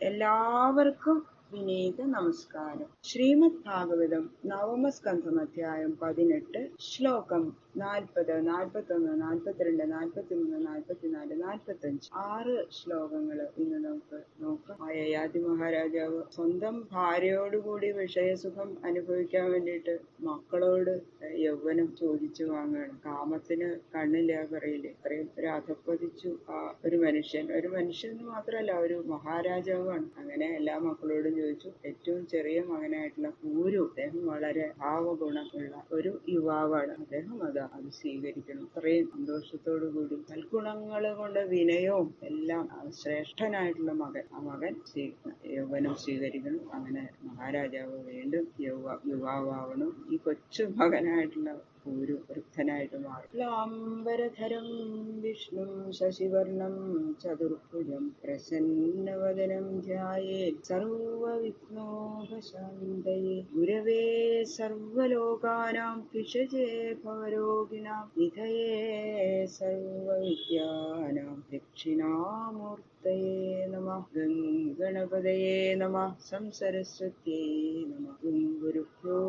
എല്ലാവർക്കും വിനീത നമസ്കാരം. ശ്രീമദ് ഭാഗവതം നവമസ്കന്ധം അധ്യായം 18 ശ്ലോകം 40, 41, 42, 43, 44, 45 6 ശ്ലോകങ്ങൾ ഇന്ന് നമുക്ക് നോക്കാം. യയാതി മഹാരാജാവ് സ്വന്തം ഭാര്യയോടുകൂടി വിഷയസുഖം അനുഭവിക്കാൻ വേണ്ടിയിട്ട് മക്കളോട് യൗവനം ചോദിച്ചു വാങ്ങുകയാണ്. കാമത്തിന് കണ്ണില്ല പറയില്ലേ, അത്രയും ഒരു അധപ്പതിച്ചു ആ ഒരു മനുഷ്യൻ എന്ന് മാത്രമല്ല ഒരു മഹാരാജാവാണ്. അങ്ങനെ എല്ലാ മക്കളോടും ചോദിച്ചു. ഏറ്റവും ചെറിയ മകനായിട്ടുള്ള പൂരു, അദ്ദേഹം വളരെ ഭാവഗുണമുള്ള ഒരു യുവാവാണ്. അദ്ദേഹം അത് സ്വീകരിക്കണം. അത്രയും സന്തോഷത്തോടു കൂടി സൽഗുണങ്ങൾ കൊണ്ട് വിനയവും എല്ലാം ശ്രേഷ്ഠനായിട്ടുള്ള ആ മകൻ യൗവനം സ്വീകരിക്കണം. അങ്ങനെ മഹാരാജാവ് വീണ്ടും യുവാവാവണം. ഈ കൊച്ചു മകനായിട്ടുള്ള ഒരു വൃദ്ധനായിട്ട് മാറും. ലാംബരധരം വിഷ്ണു ശശിവർണം ചതുർഭുജം പ്രസന്നവദനം ധ്യായേത് സർവവിഘ്നോപശാന്തയേ ഗുരവേ സർവലോകാനാം ഭിഷജേ ഭവരോഗിണാം നിധയേ സർവവിദ്യാനാം ദക്ഷിണാമൂർത്തയേ നമഃ. ഗംഗണപതയേ നമഃ. സംസരസ്വത്യേ നമഃ. ഗുരുഭ്യോ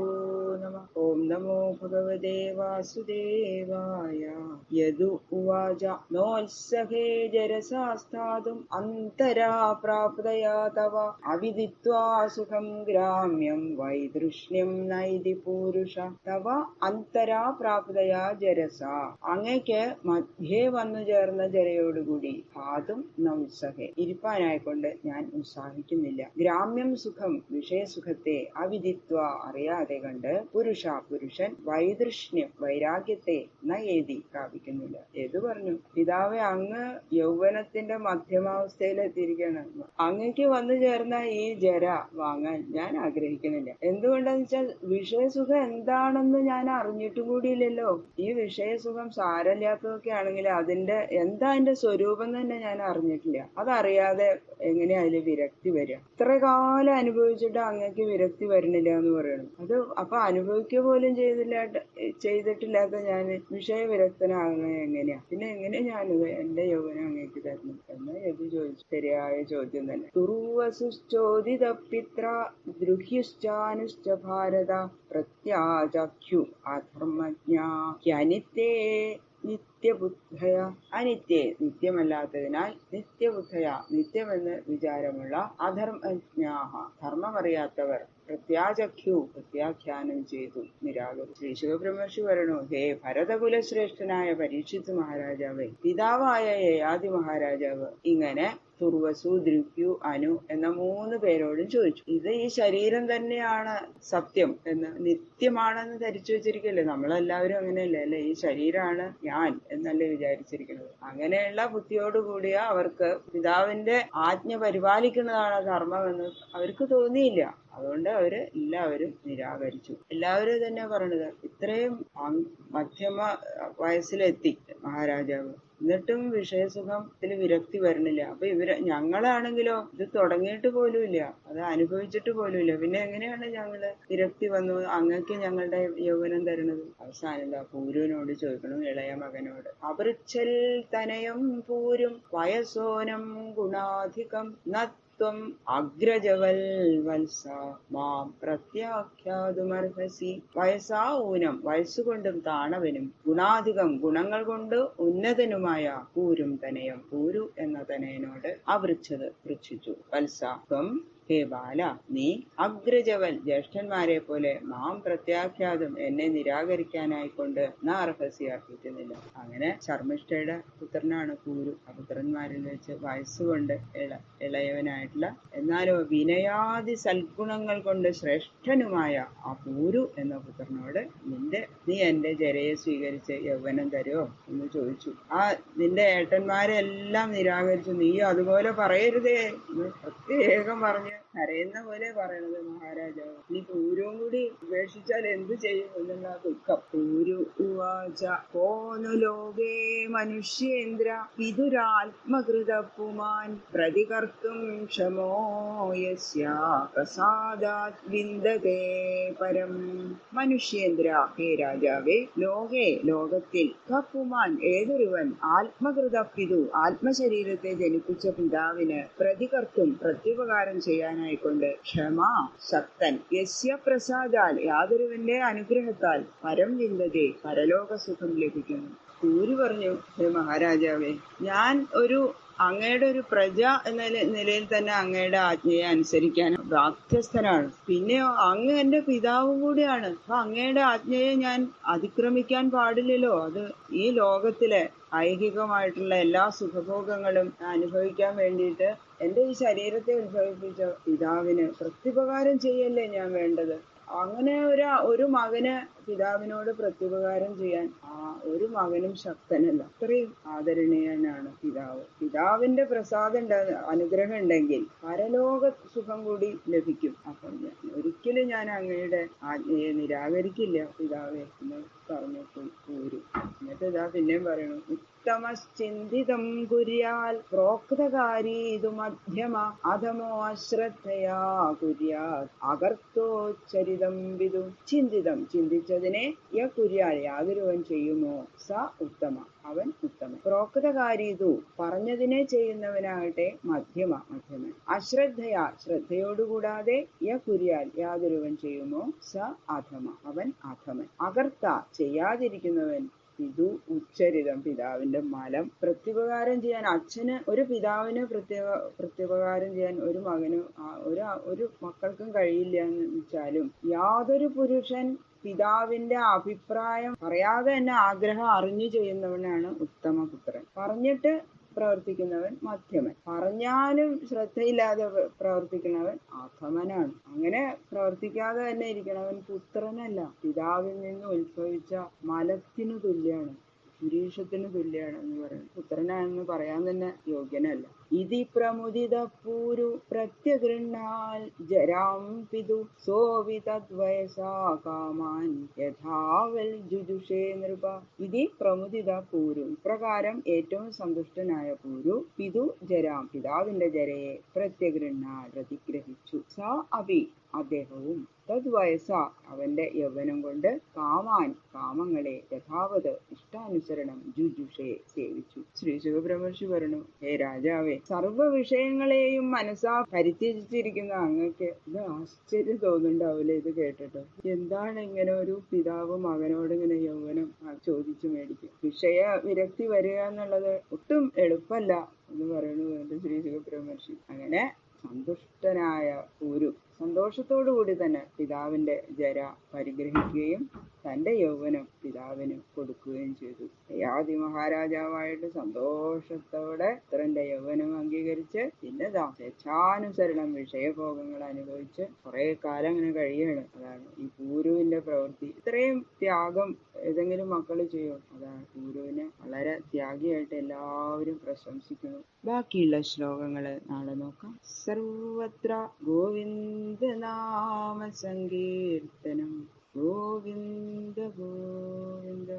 നമഃ. ഓം നമോ ഭഗവതേ വാസുദേവായ. യദു ഉവാച നോത്സഹേ ജരസാസ്ഥാതും അന്തരാ പ്രാപ്തയാ തവ അവിദിത്വാ സുഖം ഗ്രാമ്യം വൈതൃഷ്ണ്യം നൈതി പൂരുഷ തവ അന്തരാ പ്രാപ്തയാ ജരസ. അങ്ങയ്ക്ക് മധ്യേ വന്നു ചേർന്ന ജരയോടുകൂടി ധാതും നൗത്സഹേ ഇരിപ്പാനായിക്കൊണ്ട് ഞാൻ ഉത്സാഹിക്കുന്നില്ല. ഗ്രാമ്യം സുഖം വിഷയസുഖത്തെ അവിദിത്വ അറിയാതെ കണ്ട് പുരുഷൻ വൈതൃഷ്ണ്യം വൈരാഗ്യത്തെ നയേതി പ്രാപിക്കുന്നില്ല. ഏതു പറഞ്ഞു, പിതാവെ അങ്ങ് യൗവനത്തിന്റെ മധ്യമാവസ്ഥയിലെത്തിയിരിക്കുകയാണ്. അങ്ങക്ക് വന്നു ചേർന്ന ഈ ജര വാങ്ങാൻ ഞാൻ ആഗ്രഹിക്കുന്നില്ല. എന്തുകൊണ്ടെന്ന് വെച്ചാൽ വിഷയസുഖം എന്താണെന്ന് ഞാൻ അറിഞ്ഞിട്ടും കൂടിയില്ലല്ലോ. ഈ വിഷയസുഖം സാരമില്ലാത്തതൊക്കെ ആണെങ്കിൽ അതിന്റെ സ്വരൂപം തന്നെ ഞാൻ അറിഞ്ഞിട്ടില്ല. അതറിയാതെ എങ്ങനെയാ അതിൽ വിരക്തി വരിക? ഇത്ര കാലം അനുഭവിച്ചിട്ട് അങ്ങക്ക് വിരക്തി വരുന്നില്ല എന്ന് പറയണം. അപ്പൊ അനുഭവിക്കുക പോലും ചെയ്തിട്ടില്ലാത്ത ഞാൻ വിഷയവിരക്തനാകുന്നത് എങ്ങനെയാ? പിന്നെ എങ്ങനെ ഞാനിത് എന്റെ യൗവനം അങ്ങേക്ക് തരുന്നു എന്ന് എത് ചോദിച്ചു. ശരിയായ ചോദ്യം തന്നെ. തുർവസുശ്ചോദിതപിത്ര ദ്രുഹ്യുശ്ചാനുശ്ച ഭാരത പ്രത്യാചാഖ്യു അധർമ്മജ്ഞാനിത്യേ നിത്യബുദ്ധയ. അനിത്യേ നിത്യമല്ലാത്തതിനാൽ നിത്യബുദ്ധയ നിത്യമെന്ന് വിചാരമുള്ള അധർമ്മജ്ഞാഹ ധർമ്മമറിയാത്തവർ പ്രത്യാചഖ്യു പ്രത്യാഖ്യാനം ചെയ്തു നിരാകരിച്ചു. ശ്രീ ശിവബ്രഹ്മർഷി പറയണു, ഹേ ഭരതകുലശ്രേഷ്ഠനായ പരീക്ഷിത് മഹാരാജാവേ, പിതാവായ യയാതി മഹാരാജാവ് ഇങ്ങനെ തുർവസു, ദ്രുഹ്യു, അനു എന്ന 3 പേരോടും ചോദിച്ചു. ഇത് ഈ ശരീരം തന്നെയാണ് സത്യം എന്ന് നിത്യമാണെന്ന് ധരിച്ചു വെച്ചിരിക്കല്ലേ. നമ്മളെല്ലാവരും അങ്ങനെയല്ലേ അല്ലെ? ഈ ശരീരമാണ് ഞാൻ എന്നല്ലേ വിചാരിച്ചിരിക്കുന്നത്. അങ്ങനെയുള്ള ബുദ്ധിയോടുകൂടിയ അവർക്ക് പിതാവിന്റെ ആജ്ഞ പരിപാലിക്കുന്നതാണ് ധർമ്മമെന്ന് അവർക്ക് തോന്നിയില്ല. അതുകൊണ്ട് എല്ലാവരും നിരാകരിച്ചു. എല്ലാവരും തന്നെ പറഞ്ഞത്, ഇത്രയും മധ്യമ വയസ്സിലെത്തി മഹാരാജാവ്, എന്നിട്ടും വിഷയസുഖത്തിൽ വിരക്തി വരണില്ല. അപ്പൊ ഞങ്ങളാണെങ്കിലോ ഇത് തുടങ്ങിയിട്ട് പോലും ഇല്ല, അത് അനുഭവിച്ചിട്ട് പോലും ഇല്ല. പിന്നെ എങ്ങനെയാണ് ഞങ്ങള് വിരക്തി വന്നു അങ്ങക്ക് ഞങ്ങളുടെ യൗവനം തരുന്നത്? അവസാനം പൂരുവിനോട് ചോദിക്കണം, ഇളയ മകനോട്. അപൃച്ഛൽ തനയം പൂരും വയസോനം ഗുണാധികം നത്വം അഗ്രജവൽ വത്സ മാം പ്രത്യാഖ്യാതുമർഹസി. വയസ്സാ ഊനം, വയസ്സുകൊണ്ടും താണവനും, ഗുണാധികം ഗുണങ്ങൾ കൊണ്ട് ഉന്നതനുമായ പൂരും തനയം പൂരു എന്ന തനയനോട് അപൃച്ഛത് പൃച്ഛിച്ചു. വത്സ ത്വം, ഹേ ബാല, നീ അഗ്രജവൽ ജ്യേഷ്ഠന്മാരെ പോലെ മാം പ്രത്യാഖ്യാതും എന്നെ നിരാകരിക്കാനായിക്കൊണ്ട് അർഹസി അർഹിക്കുന്നില്ല. അങ്ങനെ ശർമ്മിഷ്ഠയുടെ പുത്രനാണ് പൂരു. ആ പുത്രന്മാരിൽ വെച്ച് വയസ്സുകൊണ്ട് ഇളയവനായിട്ടുള്ള എന്നാലോ വിനയാദി സൽഗുണങ്ങൾ കൊണ്ട് ശ്രേഷ്ഠനുമായ ആ പൂരു എന്ന പുത്രനോട് നീ എന്റെ ജരയെ സ്വീകരിച്ച് യൗവനം തരുമോ എന്ന് ചോദിച്ചു. നിന്റെ ഏട്ടന്മാരെല്ലാം നിരാകരിച്ചു, നീ അതുപോലെ പറയരുതേ എന്ന് പ്രത്യേകം പറഞ്ഞു കരയുന്ന പോലെ പറയണത് മഹാരാജാവ്. ഈ പൂരവും കൂടി ഉപേക്ഷിച്ചാൽ എന്ത് ചെയ്യും എന്നുള്ള ദുഃഖം. പൂരു ഉവാച കോനു ലോകേ മനുഷ്യേന്ദ്ര വിദുരാത്മകൃത പുമാൻ പ്രതികർത്തും ക്ഷമോ യസ്യ പ്രസാദാത് വിന്ദതേ പരം. മനുഷ്യേന്ദ്ര, ഹേ രാജാവേ, ലോകേ ലോകത്തിൽ, പുമാൻ ഏതൊരുവൻ, ആത്മകൃത പിതു ആത്മശരീരത്തെ ജനിപ്പിച്ച പിതാവിന് പ്രതികർത്തും പ്രത്യുപകാരം ചെയ്യാനായിക്കൊണ്ട് ക്ഷമ ശക്തൻ, യസ്യ പ്രസാദാൽ യാതൊരുവന്റെ അനുഗ്രഹത്താൽ പരം വിന്ദതേ പരലോക സുഖം ലഭിക്കുന്നു. പൂരു പറഞ്ഞു, ഹേ മഹാരാജാവേ, ഞാൻ അങ്ങയുടെ ഒരു പ്രജ എന്ന നിലയിൽ തന്നെ അങ്ങയുടെ ആജ്ഞയെ അനുസരിക്കാൻ ബാധ്യസ്ഥനാണ്. പിന്നെയോ അങ്ങ് എന്റെ പിതാവും കൂടിയാണ്. അപ്പൊ അങ്ങയുടെ ആജ്ഞയെ ഞാൻ അതിക്രമിക്കാൻ പാടില്ലല്ലോ. അത് ഈ ലോകത്തിലെ ഐഹികമായിട്ടുള്ള എല്ലാ സുഖഭോഗങ്ങളും അനുഭവിക്കാൻ വേണ്ടിയിട്ട് എന്റെ ഈ ശരീരത്തെ ഉത്ഭവിപ്പിച്ച പിതാവിന് പ്രത്യുപകാരം ചെയ്യല്ലേ ഞാൻ വേണ്ടത്. അങ്ങനെ ഒരു മകന് പിതാവിനോട് പ്രത്യുപകാരം ചെയ്യാൻ ഒരു മകനും ശക്തനല്ല. അത്രയും ആദരണീയനാണ് പിതാവ്. പിതാവിന്റെ പ്രസാദം അനുഗ്രഹം ഉണ്ടെങ്കിൽ പരലോക സുഖം കൂടി ലഭിക്കും. അപ്പം ഒരിക്കലും ഞാൻ അങ്ങയുടെ ആജ്ഞയെ നിരാകരിക്കില്ല പിതാവേ എന്ന് പറഞ്ഞു പൂരു. എന്നിട്ട് ഇതാ പിന്നെയും പറയണു, ഉത്തമശ്ചിന്തിതം കുര്യാൽ പ്രോക്തകാരി ഇതു മധ്യമ അധമോ അശ്രദ്ധയാ കുര്യാത് അകർത്തോച്ചരിതം വിദു. ചിന്തിതം, ചിന്തിച്ചതിനെ കുര്യാൽ യാതൊരുവൻ ചെയ്യുമോ സ ഉത്തമ, അവൻ ഉത്തമൻ. പ്രോക്തകാരീതു, പറഞ്ഞതിനെ ചെയ്യുന്നവനാകട്ടെ മധ്യമൻ. അശ്രദ്ധയാ, ശ്രദ്ധയോടുകൂടാതെ കുര്യാൽ യാതൊരുവൻ ചെയ്യുമോ സ അധമ, അവൻ അധമൻ. അകർത്ത, ചെയ്യാതിരിക്കുന്നവൻ. പിതു ഉച്ചരിതം, പിതാവിന്റെ മലം. പ്രത്യുപകാരം ചെയ്യാൻ ഒരു പിതാവിന് പ്രത്യുപകാരം ചെയ്യാൻ ഒരു മകന് ഒരു മക്കൾക്കും കഴിയില്ല എന്ന് വെച്ചാലും യാതൊരു പുരുഷൻ പിതാവിന്റെ അഭിപ്രായം പറയാതെ തന്നെ ആഗ്രഹം അറിഞ്ഞു ചെയ്യുന്നവനാണ് ഉത്തമപുത്രൻ. പറഞ്ഞിട്ട് പ്രവർത്തിക്കുന്നവൻ മധ്യമൻ. പറഞ്ഞാലും ശ്രദ്ധയില്ലാതെ പ്രവർത്തിക്കുന്നവൻ അധമനാണ്. അങ്ങനെ പ്രവർത്തിക്കാതെ തന്നെ ഇരിക്കണവൻ പുത്രനല്ല, പിതാവിൽ നിന്ന് ഉത്ഭവിച്ച മലത്തിനു തുല്യാണ്, പുരീഷത്തിന് തുല്യാണ് എന്ന് പറയുന്നത്. പുത്രനാണെന്ന് പറയാൻ തന്നെ യോഗ്യനല്ല. ഇതി പ്രമുദിത പൂരു പ്രത്യഗൃഹാൽ ജരാം പിതു സോവിതദ്വയസാ കാമാൻ യഥാവൽ ജുജുഷേ നൃപ. ഇതി പ്രമുദിത പൂരു, ഇപ്രകാരം ഏറ്റവും സന്തുഷ്ടനായ പൂരു പിതു ജരാം, പിതാവിന്റെ ജരയെ പ്രത്യഗൃഹാൽ പ്രതിഗ്രഹിച്ചു. സ അഭി, അദ്ദേഹവും, തദ്വയസ, അവന്റെ യൗവനം കൊണ്ട്, കാമാൻ, കാമങ്ങളെ, യഥാവത്, ഇഷ്ടാനുസരണം, ജുജുഷെ, സേവിച്ചു. ശ്രീ ശുകബ്രഹ്മർഷി പറഞ്ഞു, ഹേ രാജാവേ, സർവ വിഷയങ്ങളെയും മനസ്സാ പരിത്യജിച്ചിരിക്കുന്ന അങ്ങക്ക് ഇത് ആശ്ചര്യം തോന്നുന്നുണ്ടാവില്ലേ ഇത് കേട്ടിട്ട്? എന്താണ് ഇങ്ങനെ ഒരു പിതാവ് മകനോട് ഇങ്ങനെ യൗവനം ചോദിച്ചു മേടിക്കും? വിഷയ വിരക്തി വരിക എന്നുള്ളത് ഒട്ടും എളുപ്പമല്ല എന്ന് പറയുന്നു ശ്രീ ശുകബ്രഹ്മർഷി. അങ്ങനെ സന്തുഷ്ടനായ പൂരു സന്തോഷത്തോടു കൂടി തന്നെ പിതാവിന്റെ ജര പരിഗ്രഹിക്കുകയും തന്റെ യൗവനം പിതാവിന് കൊടുക്കുകയും ചെയ്തു. യയാതി മഹാരാജാവായിട്ട് സന്തോഷത്തോടെ പുത്രന്റെ യൗവനം അംഗീകരിച്ച് പിന്നെ സ്വേച്ഛാനുസരണം വിഷയഭോഗങ്ങൾ അനുഭവിച്ച് കുറെ കാലം അങ്ങനെ കഴിയാണ്. അതാണ് ഈ പൂരുവിന്റെ പ്രവൃത്തി. ഇത്രയും ത്യാഗം ഏതെങ്കിലും മക്കൾ ചെയ്യും? അതാണ് പൂരുവിനെ വളരെ ത്യാഗിയായിട്ട് എല്ലാവരും പ്രശംസിക്കുന്നു. ബാക്കിയുള്ള ശ്ലോകങ്ങള് നാളെ നോക്കാം. സർവത്ര ഗോവിന്ദ നാമ സങ്കീർത്തനം. ഗോവിന്ദ ഗോവിന്ദ.